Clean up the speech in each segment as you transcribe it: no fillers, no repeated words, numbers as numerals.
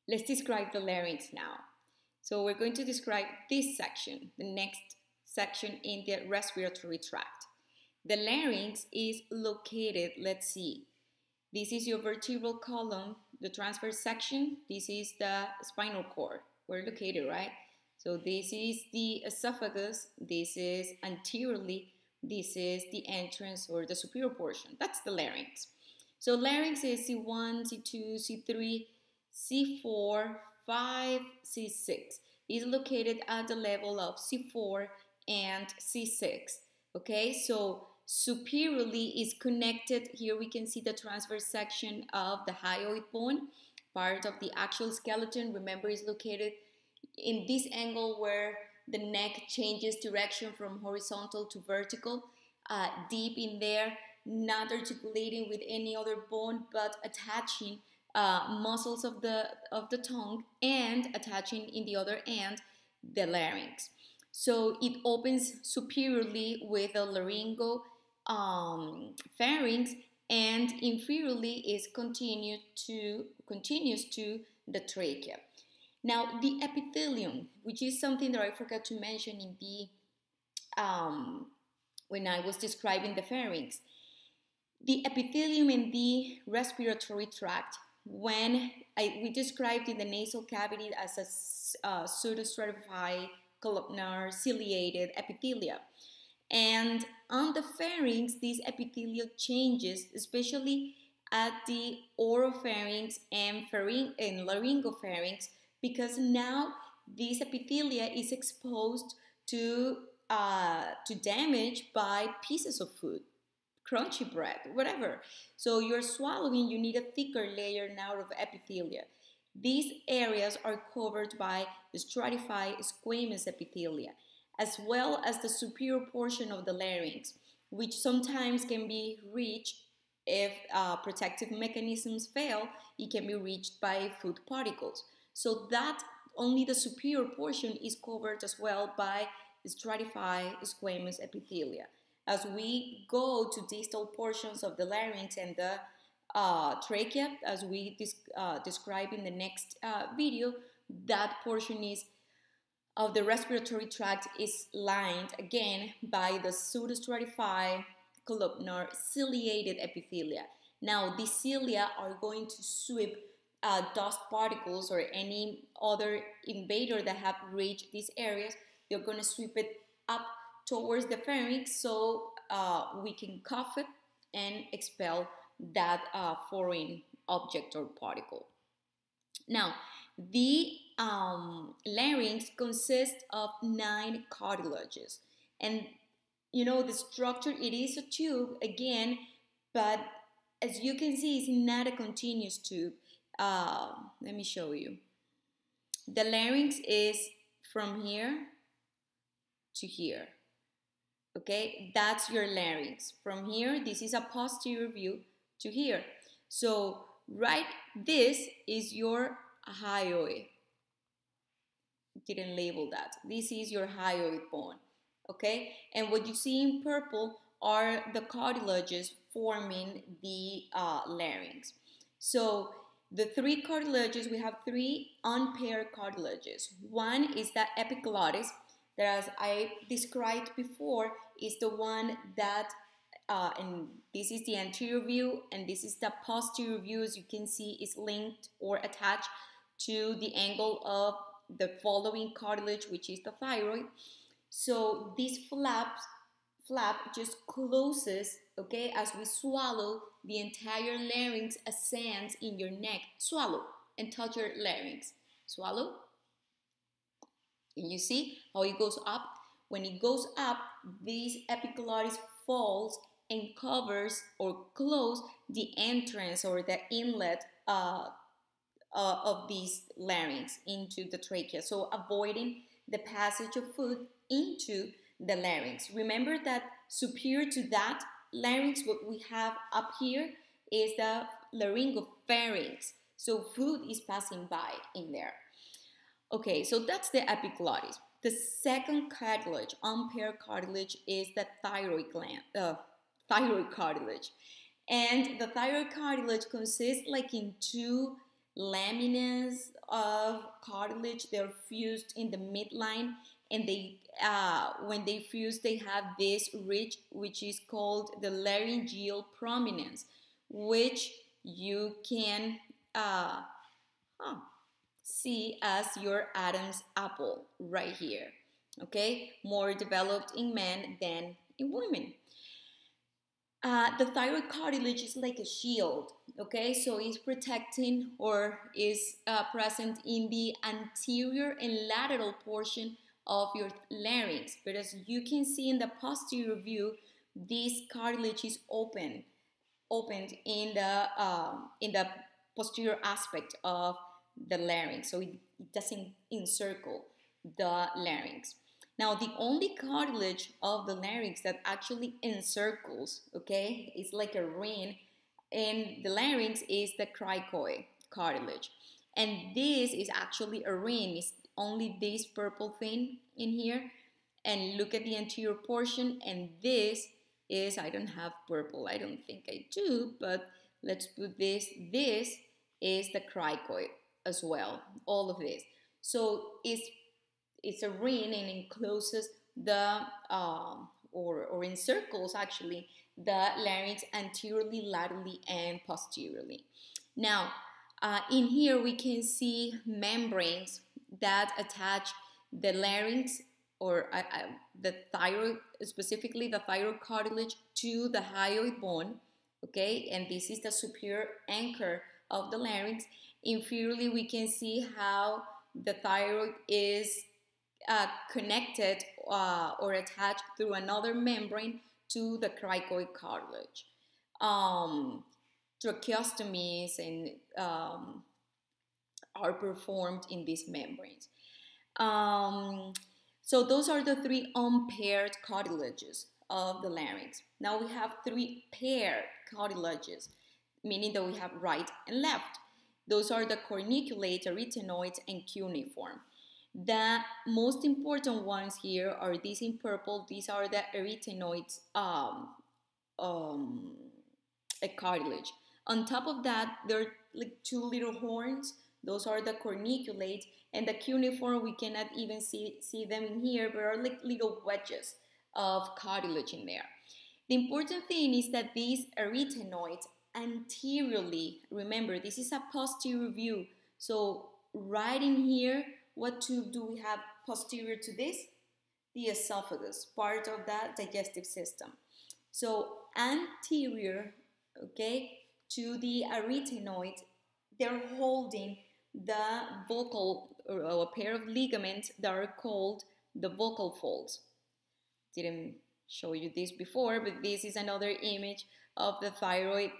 Let's describe the larynx now. So we're going to describe this section, the next section in the respiratory tract. The larynx is located, let's see, this is your vertebral column, the transverse section, this is the spinal cord. We're located, right? So this is the esophagus, this is anteriorly, this is the entrance or the superior portion. That's the larynx. So larynx is C1, C2, C3, C4, 5, C6. Is located at the level of C4 and C6. Okay, so superiorly is connected. Here we can see the transverse section of the hyoid bone, part of the actual skeleton. Remember, is located in this angle where the neck changes direction from horizontal to vertical, deep in there, not articulating with any other bone, but attaching muscles of the tongue and attaching in the other end the larynx. So it opens superiorly with a laryngo pharynx, and inferiorly is continues to the trachea. Now the epithelium, which is something that I forgot to mention in the when I was describing the pharynx. The epithelium in the respiratory tract, when we described in the nasal cavity as a pseudostratified columnar ciliated epithelia. And on the pharynx, this epithelial changes, especially at the oropharynx and laryngopharynx, because now this epithelia is exposed to damage by pieces of food, crunchy bread, whatever. So you're swallowing, you need a thicker layer now of epithelia. These areas are covered by the stratified squamous epithelia, as well as the superior portion of the larynx, which sometimes can be reached if protective mechanisms fail. It can be reached by food particles. So that only the superior portion is covered as well by stratified squamous epithelia. As we go to distal portions of the larynx and the trachea, as we describe in the next video, that portion of the respiratory tract is lined again by the pseudostratified columnar ciliated epithelia. Now, these cilia are going to sweep dust particles or any other invader that have reached these areas. They're going to sweep it up towards the pharynx, so we can cough it and expel that foreign object or particle. Now, the larynx consists of 9 cartilages, and you know the structure, it is a tube again, but as you can see, it's not a continuous tube. Let me show you. The larynx is from here to here. Okay, that's your larynx. From here, this is a posterior view to here. So right, this is your hyoid. Didn't label that. This is your hyoid bone. Okay, and what you see in purple are the cartilages forming the larynx. So the 3 cartilages, we have 3 unpaired cartilages. One is the epiglottis, that, as I described before, is the one that, and this is the anterior view, and this is the posterior view, as you can see, is linked or attached to the angle of the following cartilage, which is the thyroid. So this flap just closes, okay, as we swallow, the entire larynx ascends in your neck. Swallow and touch your larynx. Swallow. And you see how it goes up? When it goes up, this epiglottis falls and covers or closes the entrance or the inlet of these larynx into the trachea. So avoiding the passage of food into the larynx. Remember that superior to that larynx, what we have up here is the laryngopharynx. So food is passing by in there. Okay, so that's the epiglottis. The second cartilage, unpaired cartilage, is the thyroid gland, thyroid cartilage. And the thyroid cartilage consists like in 2 laminas of cartilage. They're fused in the midline, and they when they fuse, they have this ridge which is called the laryngeal prominence, which you can see as your Adam's apple right here. Okay, more developed in men than in women. The thyroid cartilage is like a shield, okay? So it's protecting or is present in the anterior and lateral portion of your larynx. But as you can see in the posterior view, this cartilage is opened in the posterior aspect of the larynx, so it doesn't encircle the larynx. Now, the only cartilage of the larynx that actually encircles, okay, it's like a ring in the larynx, is the cricoid cartilage. And this is actually a ring. It's only this purple thing in here. And look at the anterior portion, and this is, I don't have purple, I don't think I do, but let's put this. This is the cricoid as well, all of this. So it's a ring and encloses the or encircles actually the larynx anteriorly, laterally, and posteriorly. Now, in here we can see membranes that attach the larynx or the thyroid, specifically the thyroid cartilage, to the hyoid bone. Okay, and this is the superior anchor of the larynx. Inferiorly, we can see how the thyroid is connected or attached through another membrane to the cricoid cartilage. Tracheostomies and are performed in these membranes. So those are the three unpaired cartilages of the larynx. Now we have three paired cartilages, meaning that we have right and left. Those are the corniculate, arytenoids, and cuneiform. The most important ones here are these in purple. These are the arytenoids cartilage. On top of that, there are like two little horns. Those are the corniculate, and the cuneiform, we cannot even see them in here, but are like little wedges of cartilage in there. The important thing is that these arytenoids anteriorly, remember, this is a posterior view. So right in here, what tube do we have posterior to this? The esophagus, part of that digestive system. So anterior, okay, to the arytenoids, they're holding the vocal, or a pair of ligaments that are called the vocal folds. Didn't show you this before, but this is another image of the thyroid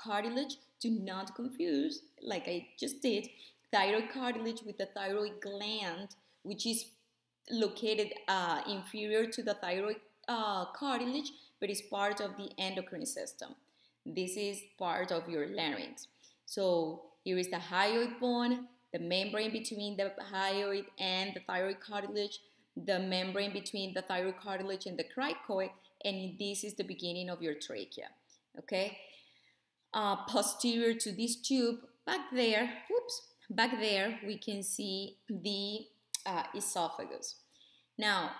cartilage. Do not confuse, like I just did, thyroid cartilage with the thyroid gland, which is located inferior to the thyroid cartilage, but is part of the endocrine system. This is part of your larynx. So here is the hyoid bone, the membrane between the hyoid and the thyroid cartilage, the membrane between the thyroid cartilage and the cricoid, and this is the beginning of your trachea. Okay? Posterior to this tube, back there, we can see the esophagus. Now,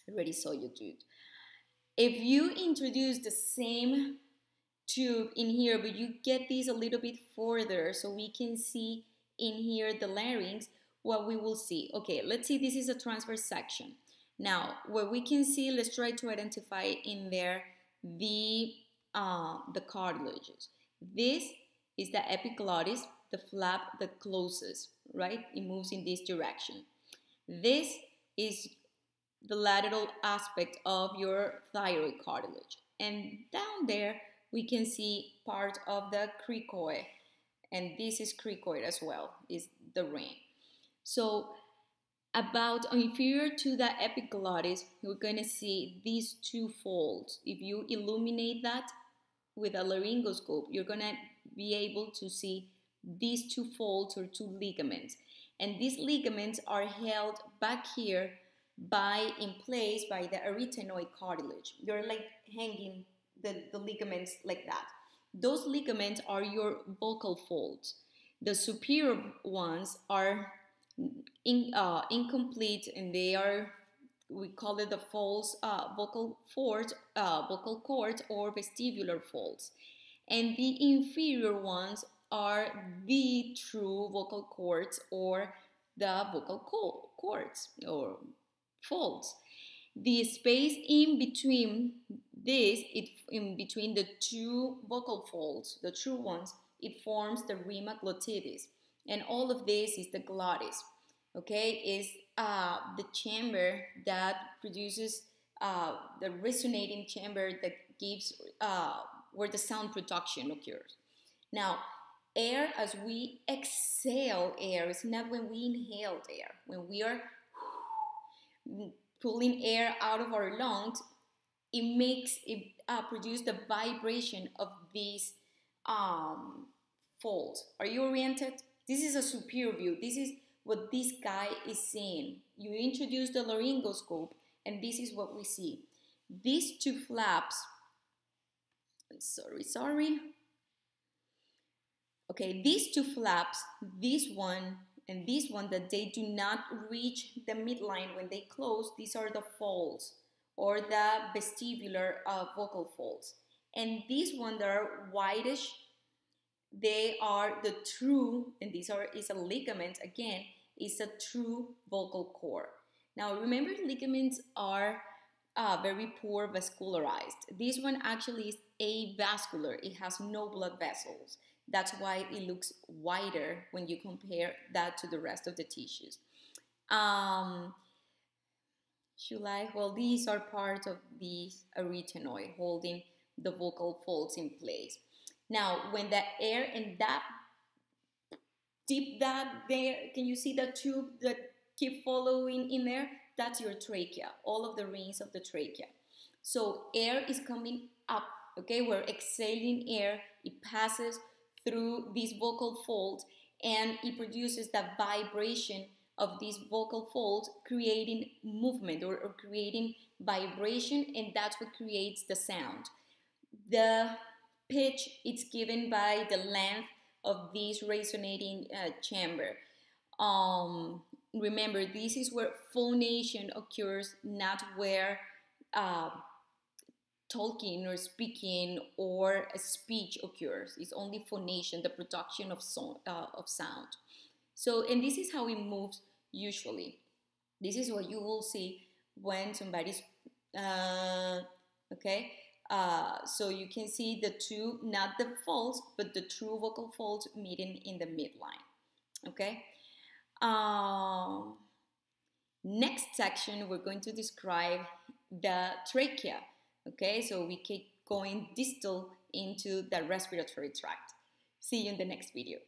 I already saw you, dude. If you introduce the same tube in here, but you get this a little bit further so we can see in here the larynx, what we will see. Okay, let's see, this is a transverse section. Now, what we can see, let's try to identify in there the cartilages. This is the epiglottis, the flap that closes, right? It moves in this direction. This is the lateral aspect of your thyroid cartilage. And down there, we can see part of the cricoid, and this is cricoid as well, is the ring. So about inferior to the epiglottis, we're going to see these two folds. If you illuminate that with a laryngoscope, you're going to be able to see these two folds or two ligaments. And these ligaments are held back here in place by the arytenoid cartilage. They're like hanging the ligaments like that. Those ligaments are your vocal folds. The superior ones are incomplete, and we call it the false vocal cords or vestibular folds. And the inferior ones are the true vocal cords or the vocal cords or folds. The space in between in between the two vocal folds, the true ones, it forms the rima glottis, and all of this is the glottis. Okay, is the chamber that produces the resonating chamber that gives where the sound production occurs. Now, air, as we exhale air, is not when we inhale air. When we are pulling air out of our lungs, it produce the vibration of these folds. Are you oriented? This is a superior view. This is what this guy is seeing. You introduce the laryngoscope, and this is what we see. These two flaps, sorry. Okay, these two flaps, this one and this one, that they do not reach the midline when they close, these are the folds or the vestibular vocal folds. And these ones that are whitish, they are the true, and is a ligament, again, is a true vocal cord. Now remember, ligaments are very poor vascularized. This one actually is avascular. It has no blood vessels. That's why it looks whiter when you compare that to the rest of the tissues. Well, these are part of the arytenoid holding the vocal folds in place. Now, when the air and that deep that there, can you see the tube that keep following in there? That's your trachea, all of the rings of the trachea. So air is coming up, okay? We're exhaling air, it passes through these vocal folds, and it produces that vibration of these vocal folds, creating movement or creating vibration, and that's what creates the sound. The pitch is given by the length of this resonating chamber. Remember, this is where phonation occurs, not where talking or speaking or a speech occurs. It's only phonation, the production of sound. So, and this is how it moves usually. This is what you will see when somebody's, okay? So you can see the two, not the folds, but the true vocal folds meeting in the midline, okay? Next section, we're going to describe the trachea, okay? So we keep going distal into the respiratory tract. See you in the next video.